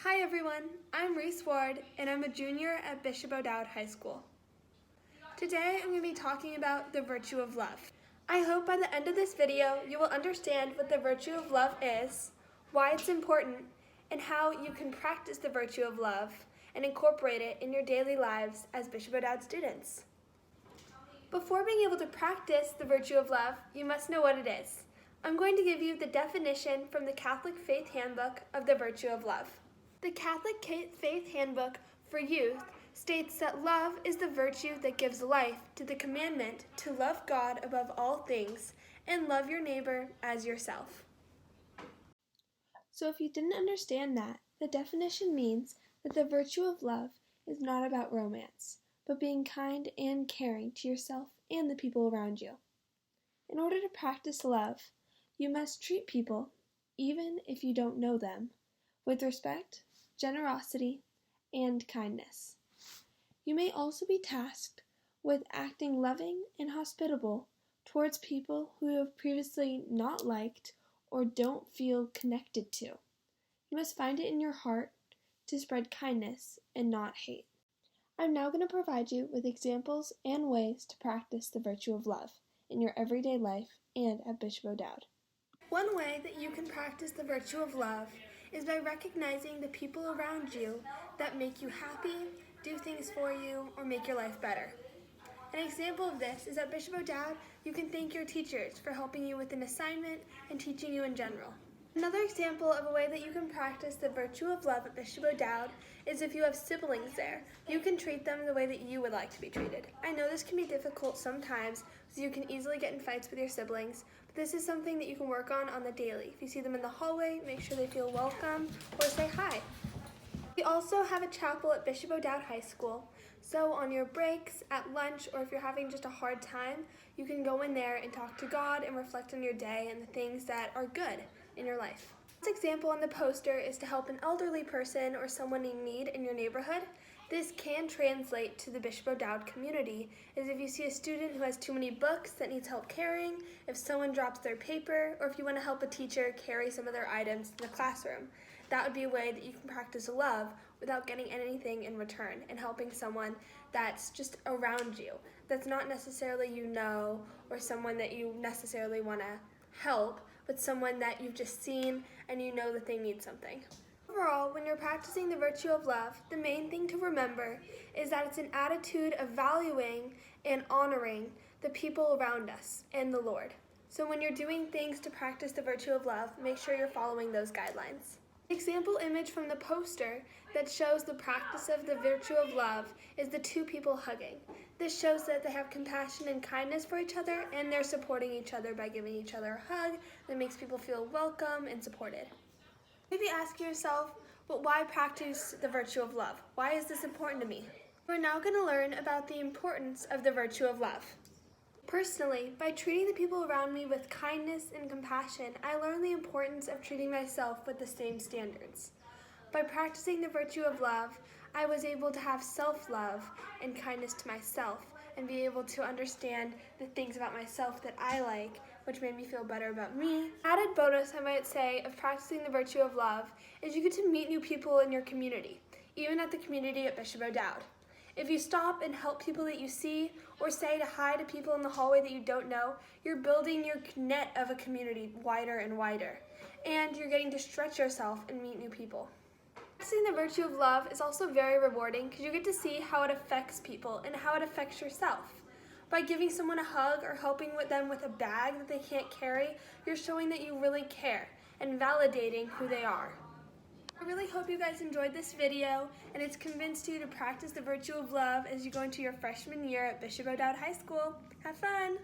Hi everyone, I'm Reese Ward and I'm a junior at Bishop O'Dowd High School. Today I'm going to be talking about the virtue of love. I hope by the end of this video you will understand what the virtue of love is, why it's important, and how you can practice the virtue of love and incorporate it in your daily lives as Bishop O'Dowd students. Before being able to practice the virtue of love, you must know what it is. I'm going to give you the definition from the Catholic Faith Handbook of the virtue of love. The Catholic Faith Handbook for Youth states that love is the virtue that gives life to the commandment to love God above all things and love your neighbor as yourself. So if you didn't understand that, the definition means that the virtue of love is not about romance, but being kind and caring to yourself and the people around you. In order to practice love, you must treat people, even if you don't know them, with respect, generosity, and kindness. You may also be tasked with acting loving and hospitable towards people who you have previously not liked or don't feel connected to. You must find it in your heart to spread kindness and not hate. I'm now going to provide you with examples and ways to practice the virtue of love in your everyday life and at Bishop O'Dowd. One way that you can practice the virtue of love is by recognizing the people around you that make you happy, do things for you, or make your life better. An example of this is at Bishop O'Dowd, you can thank your teachers for helping you with an assignment and teaching you in general. Another example of a way that you can practice the virtue of love at Bishop O'Dowd is if you have siblings there. You can treat them the way that you would like to be treated. I know this can be difficult sometimes, so you can easily get in fights with your siblings, but this is something that you can work on the daily. If you see them in the hallway, make sure they feel welcome or say hi. We also have a chapel at Bishop O'Dowd High School, so on your breaks, at lunch, or if you're having just a hard time, you can go in there and talk to God and reflect on your day and the things that are good in your life. This example on the poster is to help an elderly person or someone in need in your neighborhood. This can translate to the Bishop O'Dowd community, as if you see a student who has too many books that needs help carrying, if someone drops their paper, or if you want to help a teacher carry some of their items in the classroom. That would be a way that you can practice love without getting anything in return and helping someone that's just around you, that's not necessarily you know or someone that you necessarily want to help, but someone that you've just seen and you know that they need something. Overall, when you're practicing the virtue of love, the main thing to remember is that it's an attitude of valuing and honoring the people around us and the Lord. So when you're doing things to practice the virtue of love, make sure you're following those guidelines. An example image from the poster that shows the practice of the virtue of love is the two people hugging. This shows that they have compassion and kindness for each other, and they're supporting each other by giving each other a hug that makes people feel welcome and supported. Maybe ask yourself, but why practice the virtue of love? Why is this important to me? We're now going to learn about the importance of the virtue of love. Personally, by treating the people around me with kindness and compassion, I learned the importance of treating myself with the same standards. By practicing the virtue of love, I was able to have self-love and kindness to myself and be able to understand the things about myself that I like, which made me feel better about me. Added bonus, I might say, of practicing the virtue of love is you get to meet new people in your community, even at the community at Bishop O'Dowd. If you stop and help people that you see or say hi to people in the hallway that you don't know, you're building your net of a community wider and wider, and you're getting to stretch yourself and meet new people. Practicing the virtue of love is also very rewarding because you get to see how it affects people and how it affects yourself. By giving someone a hug or helping them with a bag that they can't carry, you're showing that you really care and validating who they are. I really hope you guys enjoyed this video and it's convinced you to practice the virtue of love as you go into your freshman year at Bishop O'Dowd High School. Have fun!